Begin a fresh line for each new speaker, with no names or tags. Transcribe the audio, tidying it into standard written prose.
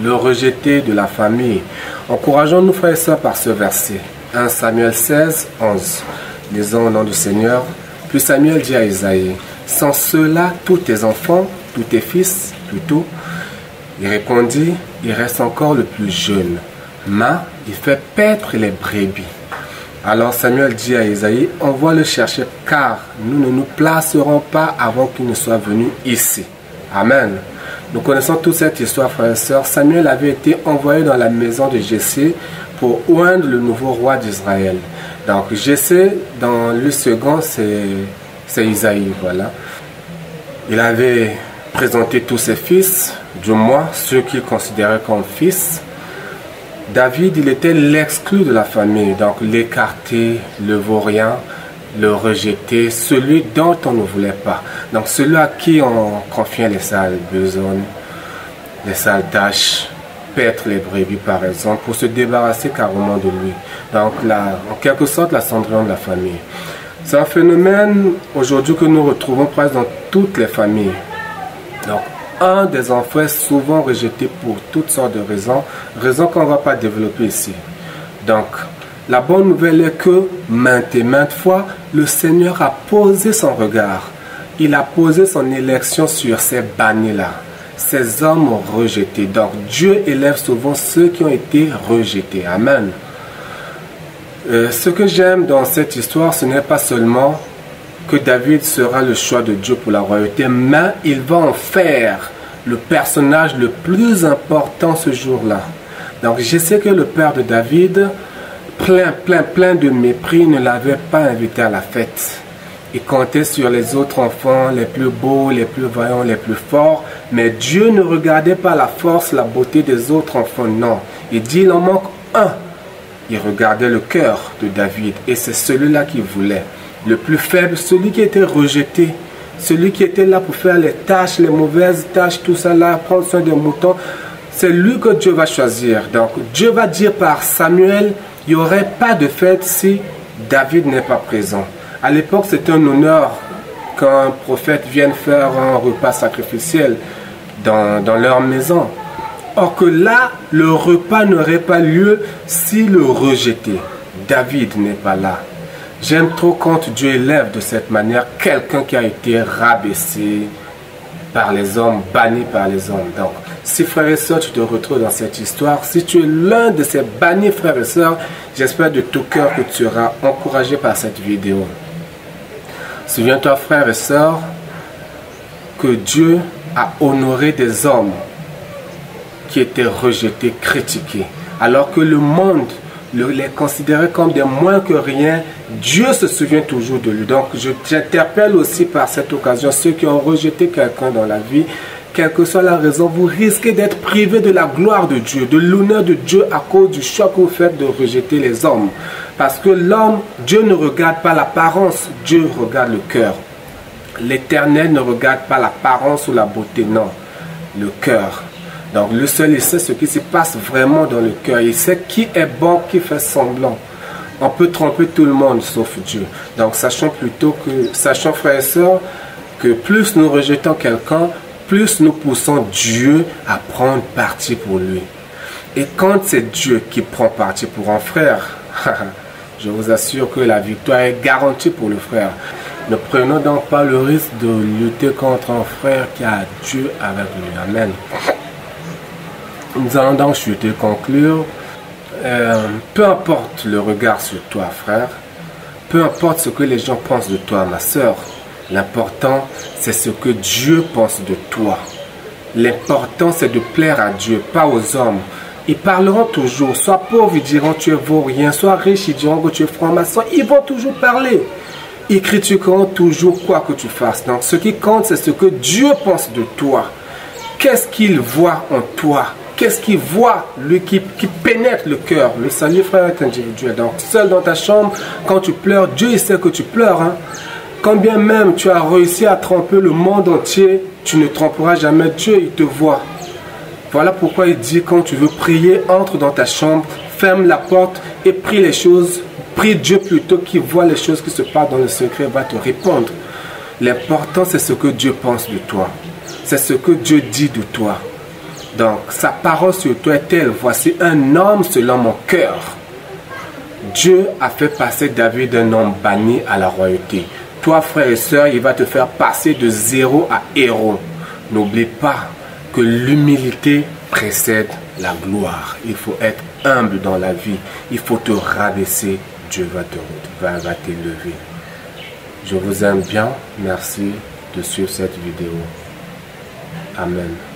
le rejeté de la famille. Encourageons-nous frères et sœurs par ce verset. 1 Samuel 16, 11. Lisons au nom du Seigneur. Puis Samuel dit à Isaïe, sans cela, tous tes enfants, tous tes fils, plutôt. Il répondit, il reste encore le plus jeune. Mais il fait paître les brebis. Alors Samuel dit à Isaïe, envoie le chercher, car nous ne nous placerons pas avant qu'il ne soit venu ici. Amen. Nous connaissons toute cette histoire, frères et sœurs. Samuel avait été envoyé dans la maison de Jessé pour oindre le nouveau roi d'Israël. Donc Jessé, dans le second, c'est Isaïe, voilà. Il avait présenté tous ses fils, du moins ceux qu'il considérait comme fils. David, il était l'exclu de la famille, donc l'écarté, le vaurien, le rejeté, celui dont on ne voulait pas. Donc celui à qui on confiait les sales besognes, les sales tâches, paître les brebis par exemple, pour se débarrasser carrément de lui. Donc en quelque sorte la Cendrillon de la famille. C'est un phénomène aujourd'hui que nous retrouvons presque dans toutes les familles. Donc un des enfants est souvent rejeté pour toutes sortes de raisons qu'on ne va pas développer ici. Donc, la bonne nouvelle est que maintes et maintes fois, le Seigneur a posé son regard. Il a posé son élection sur ces bannis-là, ces hommes rejetés. Donc, Dieu élève souvent ceux qui ont été rejetés. Amen. Ce que j'aime dans cette histoire, ce n'est pas seulement que David sera le choix de Dieu pour la royauté, mais il va en faire le personnage le plus important ce jour-là. Donc je sais que le père de David, plein de mépris, ne l'avait pas invité à la fête. Il comptait sur les autres enfants, les plus beaux, les plus vaillants, les plus forts, mais Dieu ne regardait pas la force, la beauté des autres enfants, non. Il dit, il en manque un. Il regardait le cœur de David, et c'est celui-là qu'il voulait. Le plus faible, celui qui était rejeté, celui qui était là pour faire les tâches, les mauvaises tâches, tout ça là, prendre soin des moutons, c'est lui que Dieu va choisir. Donc Dieu va dire par Samuel, il n'y aurait pas de fête si David n'est pas présent. À l'époque, c'est un honneur qu'un prophète vienne faire un repas sacrificiel dans leur maison. Or que là, le repas n'aurait pas lieu si le rejeté, David, n'est pas là. J'aime trop quand Dieu élève de cette manière quelqu'un qui a été rabaissé par les hommes, banni par les hommes. Donc, si frères et sœurs, tu te retrouves dans cette histoire, si tu es l'un de ces bannis frères et sœurs, j'espère de tout cœur que tu seras encouragé par cette vidéo. Souviens-toi frères et sœurs, que Dieu a honoré des hommes qui étaient rejetés, critiqués, alors que le monde les considérait comme des moins que rien. Dieu se souvient toujours de lui. Donc j'interpelle aussi par cette occasion ceux qui ont rejeté quelqu'un dans la vie, quelle que soit la raison, vous risquez d'être privé de la gloire de Dieu, de l'honneur de Dieu à cause du choix que vous faites de rejeter les hommes. Parce que l'homme, Dieu ne regarde pas l'apparence, Dieu regarde le cœur. L'Éternel ne regarde pas l'apparence ou la beauté, non, le cœur. Donc le seul, il sait ce qui se passe vraiment dans le cœur. Il sait qui est bon, qui fait semblant. On peut tromper tout le monde sauf Dieu. Donc sachons frères et sœurs, que plus nous rejetons quelqu'un, plus nous poussons Dieu à prendre parti pour lui. Et quand c'est Dieu qui prend parti pour un frère, je vous assure que la victoire est garantie pour le frère. Ne prenons donc pas le risque de lutter contre un frère qui a Dieu avec lui. Amen. Nous allons donc chuter, conclure. Peu importe le regard sur toi, frère, peu importe ce que les gens pensent de toi, ma soeur, l'important, c'est ce que Dieu pense de toi. L'important, c'est de plaire à Dieu, pas aux hommes. Ils parleront toujours, soit pauvre, ils diront tu es vaurien, soit riche, ils diront que tu es franc-maçon. Ils vont toujours parler. Ils critiqueront toujours quoi que tu fasses. Donc, ce qui compte, c'est ce que Dieu pense de toi. Qu'est-ce qu'il voit en toi? Qu'est-ce qu'il voit, lui, qui pénètre le cœur? Le salut, frère, est individuel. Donc, seul dans ta chambre, quand tu pleures, Dieu, il sait que tu pleures. Hein? Quand bien même tu as réussi à tromper le monde entier, tu ne tromperas jamais Dieu, il te voit. Voilà pourquoi il dit, quand tu veux prier, entre dans ta chambre, ferme la porte et prie les choses. Prie Dieu plutôt, qui voit les choses qui se passent dans le secret, va te répondre. L'important, c'est ce que Dieu pense de toi. C'est ce que Dieu dit de toi. Donc, sa parole sur toi est telle, voici un homme selon mon cœur. Dieu a fait passer David d'un homme banni à la royauté. Toi, frère et soeur, il va te faire passer de zéro à héros. N'oublie pas que l'humilité précède la gloire. Il faut être humble dans la vie. Il faut te rabaisser. Dieu va t'élever. Je vous aime bien. Merci de suivre cette vidéo. Amen.